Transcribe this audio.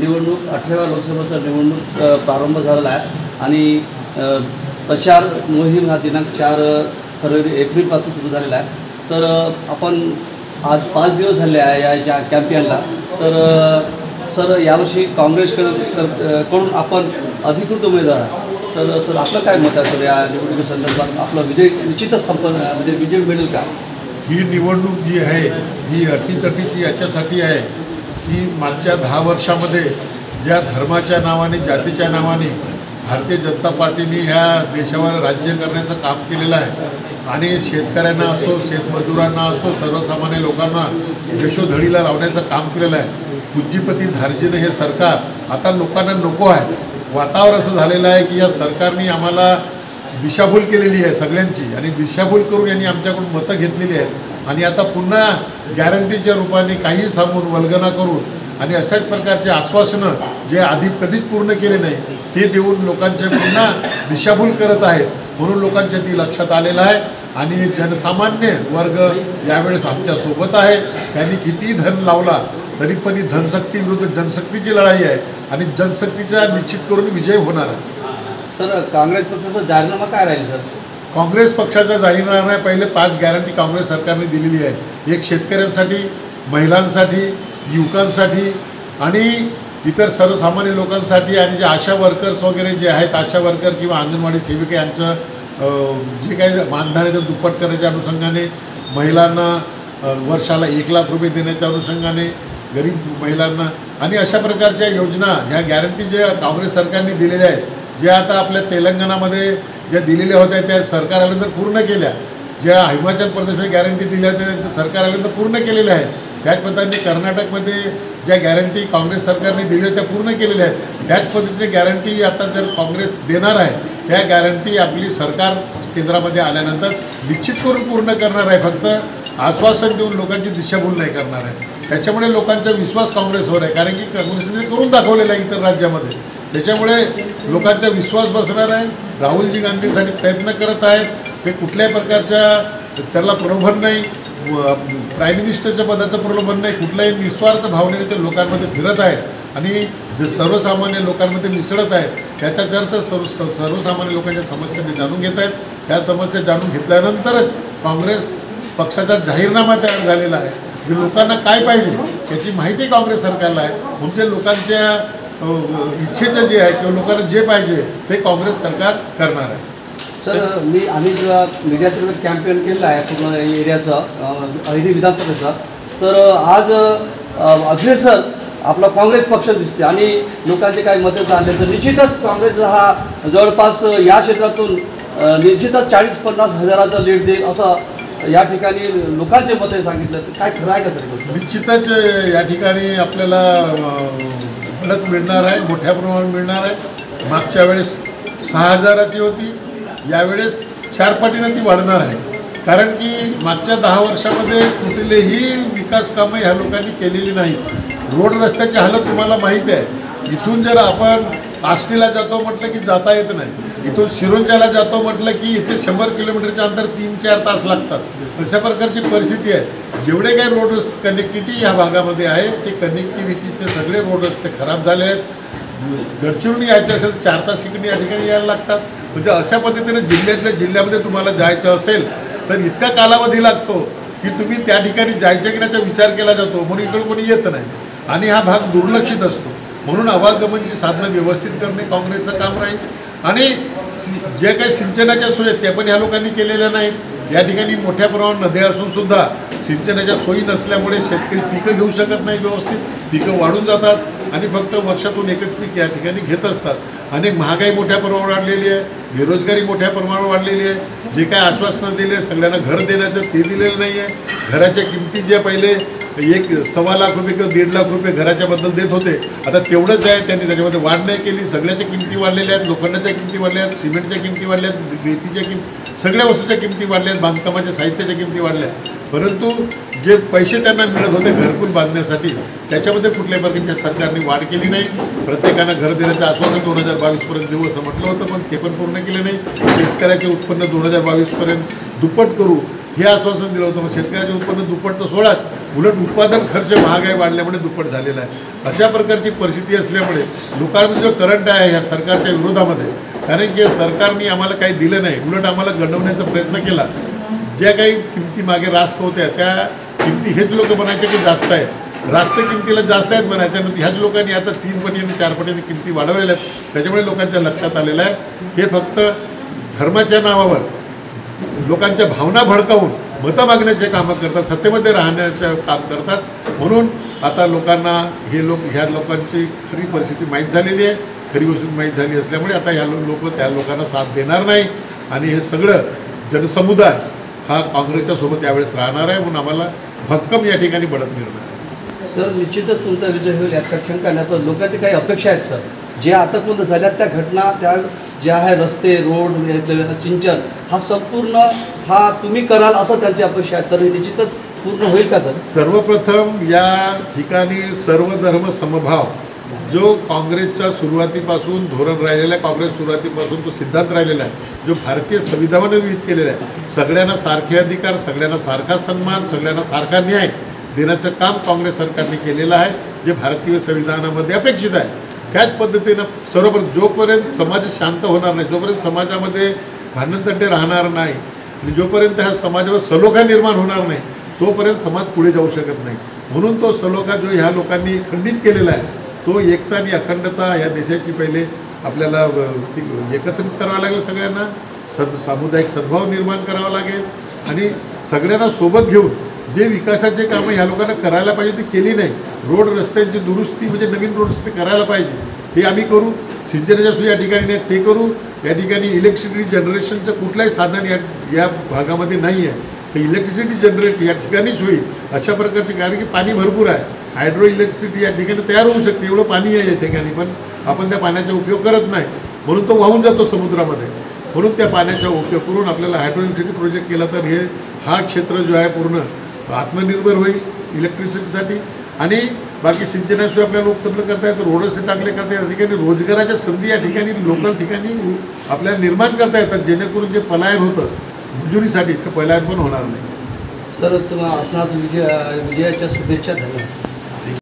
निवडणूक 18व्या लोकसभेचा निवडणूक प्रारंभ झालेला आहे आणि प्रचार मोहीम हा दिनांक 4 एप्रिलपासून सुरू झालेला आहे। तर आपण आज 5 दिवस झाले आहे या कॅम्पेनला। तर सर यावर्षी काँग्रेसकडून आपण अधिकृत उमेदवार आहात, तर सर आपलं काय मत आहे सर या निवडणुकीसंदर्भात? आपला विजय निश्चितच म्हणजे विजय मिळेल का? ही निवडणूक जी आहे ही अटीतटीची याच्यासाठी आहे की मागच्या 10 वर्षामध्ये ज्या धर्माच्या नावाने जातीच्या नावाने भारतीय जनता पार्टीने ह्या देशावर राज्य करण्याचं काम केलेलं आहे आणि शेतकऱ्यांना असो शेतमजुरांना असो सर्वसामान्य लोकांना यशोधडीला लावण्याचं काम केलेलं आहे। पूज्यपती धार्जिणं हे सरकार आता लोकांना नको आहे। वातावरण असं झालेलं आहे की या सरकारने आम्हाला दिशाभूल केलेली आहे सगळ्यांची आणि दिशाभूल करून यांनी आमच्याकडून मतं घेतलेली आहेत आणि आता पुन्हा गॅरंटीच्या रूपाने काही सांगून वल्गना करून आणि अशाच प्रकारचे आश्वासनं जे आधी कधीच पूर्ण केले नाही ते देऊन लोकांच्या पुन्हा दिशाभूल करत आहेत। म्हणून लोकांच्या ती लक्षात आलेलं आहे आणि जनसामान्य वर्ग यावेळेस आमच्यासोबत आहे। त्यांनी किती धन लावला तरी पण ही धनशक्ती विरुद्ध जनशक्तीची लढाई आहे आणि जनशक्तीचा निश्चित करून विजय होणार आहे। सर काँग्रेस पक्षाचा जाहीरनामा काय राहील सर? काँग्रेस पक्षाचा जाहीरनामा पहिले 5 गॅरंटी काँग्रेस सरकारने दिलेली आहे। एक शेतकऱ्यांसाठी, महिलांसाठी, युवकांसाठी आणि इतर सर्वसामान्य लोकांसाठी आणि जे आशा वर्कर्स वगैरे जे आहेत आशा वर्कर किंवा अंगणवाडी सेविका यांचं जे काही मानधन आहे ते दुप्पट करण्याच्या अनुषंगाने, महिलांना वर्षाला 1 लाख रुपये देण्याच्या अनुषंगाने, गरीब महिलांना आणि अशा प्रकारच्या योजना ह्या गॅरंटी ज्या काँग्रेस सरकारने दिलेल्या आहेत, ज्या आता आपल्या तेलंगणामध्ये ज्या दिलेल्या होत्या त्या सरकार आल्यानंतर पूर्ण केल्या, ज्या हिमाचल प्रदेशमध्ये गॅरंटी दिल्या त्या सरकार आल्यानंतर पूर्ण केलेल्या आहेत, त्याच पद्धतीने कर्नाटकमध्ये ज्या गॅरंटी काँग्रेस सरकारने दिल्या त्या पूर्ण केलेल्या आहेत, त्याच पद्धतीने गॅरंटी आता जर काँग्रेस देणार आहे त्या गॅरंटी आपली सरकार केंद्रामध्ये आल्यानंतर निश्चित करून पूर्ण करणार आहे। फक्त आश्वासन देऊन लोकांची दिशाभूल नाही करणार आहे। त्याच्यामुळे लोकांचा विश्वास काँग्रेसवर आहे, कारण की काँग्रेसने करून दाखवलेला आहे इतर राज्यामध्ये, त्याच्यामुळे लोकांचा विश्वास बसणार आहे। राहुलजी गांधींसाठी प्रयत्न करत आहेत, ते कुठल्याही प्रकारच्या त्याला प्रलोभन नाही, प्राईम मिनिस्टरच्या पदाचं प्रलोभन नाही, कुठल्याही निस्वार्थ भावनेने ते लोकांमध्ये फिरत आहेत आणि जे सर्वसामान्य लोकांमध्ये मिसळत आहेत त्याचाच अर्थ सर्वसामान्य लोकांच्या समस्या ते जाणून घेत आहेत। त्या समस्या जाणून घेतल्यानंतरच काँग्रेस पक्षाचा जाहीरनामा तयार झालेला आहे। जे लोकांना काय पाहिजे याची माहिती काँग्रेस सरकारला आहे, म्हणजे लोकांच्या इच्छेचं जे आहे किंवा लोकांना जे पाहिजे ते काँग्रेस सरकार करणार आहे। सर आम्ही जेव्हा मीडियाचं कॅम्पेन केलं आहे पूर्ण एरियाचं अहिरी विधानसभेचं, तर आज अग्रेसर आपला काँग्रेस पक्ष दिसते आणि लोकांचे काही मतं झाले तर निश्चितच काँग्रेस हा जवळपास या क्षेत्रातून निश्चितच 40-50 हजाराचं लीड देईल असं या ठिकाणी लोकांचे मतं सांगितलं। तर काय खरं आहे का सर गोष्ट? निश्चितच या ठिकाणी आपल्याला मदत मिळणार आहे, मोठ्या प्रमाणात मिळणार आहे। मागच्या वेळेस 6000ची होती, यावेळेस 4 पटीनं ती वाढणार आहे, कारण की मागच्या 10 वर्षामध्ये कुठलेही विकास कामं ह्या लोकांनी केलेली नाहीत। रोड रस्त्याची हालत तुम्हाला माहीत आहे। इथून जर आपण आष्टीला जातो म्हटलं की जाता येत नाही, इथून सिरोंचाला जातो म्हटलं की इथे 100 किलोमीटरचे अंतर 3-4 तास लागतात। अशा प्रकारची परिस्थिती आहे। जेवढे काही रोड रस्ते कनेक्टिव्हिटी ह्या भागामध्ये आहे ते कनेक्टिव्हिटी ते सगळे रोड रस्ते खराब झाले आहेत। गडचिरोली यायचं असेल 4 तास इकडे या ठिकाणी यायला लागतात। म्हणजे अशा पद्धतीने जिल्ह्यातल्या जिल्ह्यामध्ये तुम्हाला जायचं असेल तर इतका कालावधी लागतो की तुम्ही त्या ठिकाणी जायचं की त्याचा विचार केला जातो, म्हणून इकडे कोणी येत नाही आणि हा भाग दुर्लक्षित असतो। म्हणून आवागमनची साधनं व्यवस्थित करणे काँग्रेसचं काम राहील आणि जे काही सिंचनाच्या सोयी आहेत त्या पण ह्या लोकांनी केलेल्या नाहीत। या ठिकाणी मोठ्या प्रमाणात नद्या असूनसुद्धा सिंचनाच्या सोयी नसल्यामुळे शेतकरी पिकं घेऊ शकत नाही, व्यवस्थित पिकं वाढून जातात आणि फक्त वर्षातून एकच पीक या ठिकाणी घेत असतात। अनेक महागाई मोठ्या प्रमाणावर वाढलेली आहे, बेरोजगारी मोठ्या प्रमाणावर वाढलेली आहे। जे काय आश्वासनं दिले सगळ्यांना घर देण्याचं ते दिलेलं नाही आहे। घराच्या किमती ज्या पहिले 1-1.25 लाख रुपये किंवा 1.5 लाख रुपये घराच्याबद्दल देत होते, आता तेवढंच आहे, त्यांनी त्याच्यामध्ये वाढ नाही केली। सगळ्याच्या किमती वाढलेल्या आहेत, लोखंडाच्या किमती वाढल्या आहेत, सिमेंटच्या किमती वाढल्या आहेत, रेतीच्या किमती, सगळ्या वस्तूच्या किमती वाढल्या आहेत, बांधकामाच्या साहित्याच्या किमती वाढल्या आहेत। परंतु जे पैसे त्यांना मिळत होते घरकुल बांधण्यासाठी त्याच्यामध्ये कुठल्याही प्रकारच्या सरकारने वाढ केली नाही। प्रत्येकांना घर देण्याचं आश्वासन 2022पर्यंत देऊ असं म्हटलं होतं, पण ते पण पूर्ण केलं नाही। शेतकऱ्याचे उत्पन्न 2022पर्यंत दुप्पट करू हे आश्वासन दिलं होतं, मग शेतकऱ्याचे उत्पन्न दुप्पट तर सोडाच, उलट उत्पादन खर्च महागाई वाढल्यामुळे दुप्पट झालेला आहे. अशा प्रकारची परिस्थिती असल्यामुळे लोकांमध्ये जो करंट आहे ह्या सरकारच्या विरोधामध्ये, कारण की सरकारने आम्हाला काही दिलं नाही, उलट आम्हाला गंडवण्याचा प्रयत्न केला. ज्या काही किमती मागे रास्त होत्या त्या किमती हेच लोक म्हणायचे की जास्त आहेत, रास्त किमतीला जास्त आहेत म्हणायच्या, ह्याच लोकांनी आता 3 पटीने 4 पटीने किमती वाढवलेल्या आहेत. त्याच्यामुळे लोकांच्या लक्षात आलेलं आहे हे फक्त धर्माच्या नावावर लोकांच्या भावना भडकावून मतं मागण्याचे कामं करतात, सत्तेमध्ये राहण्याचं काम करतात. म्हणून आता लोकांना ह्या लोकांची खरी परिस्थिती माहीत झालेली आहे. खरी गोष्ट माहीत झाली असल्यामुळे आता ह्या लोक त्या लोकांना साथ देणार नाही आणि हे सगळं जनसमुदाय हा काँग्रेसच्या सोबत यावेळेस राहणार आहे. म्हणून आम्हाला भक्कम या ठिकाणी बढत मिळणार आहे. सर, निश्चितच तुमचा विजय होईल यात काही शंका नाही. पण लोकांची काही अपेक्षा आहेत सर, जे आतापर्यंत झाल्यात त्या घटना, त्या ज्या आहे रस्ते, रोड, सिंचन, हा संपूर्ण हा तुम्ही कराल असं त्यांची अपेक्षा आहे. तर निश्चितच पूर्ण होईल का सर? सर्वप्रथम या ठिकाणी सर्वधर्म समभाव जो काँग्रेसच्या सुरुवातीपासून धोरण राहिलेला आहे, काँग्रेस सुरुवातीपासून तो सिद्धांत राहिलेला आहे, जो भारतीय संविधानाने विहित केलेला आहे, सगळ्यांना सारखे अधिकार, सगळ्यांना सारखा सन्मान, सगळ्यांना सारखा न्याय देण्याचं काम काँग्रेस सरकारने केलेलं आहे, जे भारतीय संविधानामध्ये अपेक्षित आहे. त्याच पद्धतीनं सर्वप्रथम जोपर्यंत समाज शांत होणार नाही, जोपर्यंत समाजामध्ये भांडणतंटे राहणार नाही आणि जोपर्यंत ह्या समाजावर सलोखा निर्माण होणार नाही तोपर्यंत समाज पुढे जाऊ शकत नाही. म्हणून तो सलोखा जो ह्या लोकांनी खंडित केलेला आहे तो एकता आणि अखंडता या देशाची पहिले आपल्याला एकत्रित करावं लागेल. सगळ्यांना सामुदायिक सद्भाव निर्माण करावा लागेल आणि सगळ्यांना सोबत घेऊन जे विकासाचे कामं ह्या लोकांना करायला पाहिजे ते केली नाही. रोड रस्त्यांची दुरुस्ती म्हणजे नवीन रोड रस्ते करायला पाहिजे ते आम्ही करू. सिंचनाच्या सोयी या ठिकाणी नाही ते करू. या ठिकाणी इलेक्ट्रिसिटी जनरेशनचं कुठलंही साधन या भागामध्ये नाही आहे, तर इलेक्ट्रिसिटी जनरेट या ठिकाणीच होईल अशा प्रकारचे, कारण की पाणी भरपूर आहे. हायड्रो इलेक्ट्रिसिटी या ठिकाणी तयार होऊ शकते, एवढं पाणी आहे या ठिकाणी, पण आपण त्या पाण्याचा उपयोग करत नाही म्हणून तो वाहून जातो समुद्रामध्ये. म्हणून त्या पाण्याचा उपयोग करून आपल्याला हायड्रो इलेक्ट्रिसिटी प्रोजेक्ट केला तर हा क्षेत्र जो आहे पूर्ण आत्मनिर्भर होईल इलेक्ट्रिसिटीसाठी. आणि बाकी सिंचनाशिवाय आपल्याला उपलब्ध करता येतं, रोड रस्ते चांगले करता येतात, या ठिकाणी रोजगाराच्या संधी या ठिकाणी लोकल ठिकाणी आपल्याला निर्माण करता येतात, जेणेकरून जे पलायन होतं मंजुरीसाठी ते पलायन पण होणार नाही. सर, तुम्हाला आपणास विजयाच्या शुभेच्छा. धन्यवाद.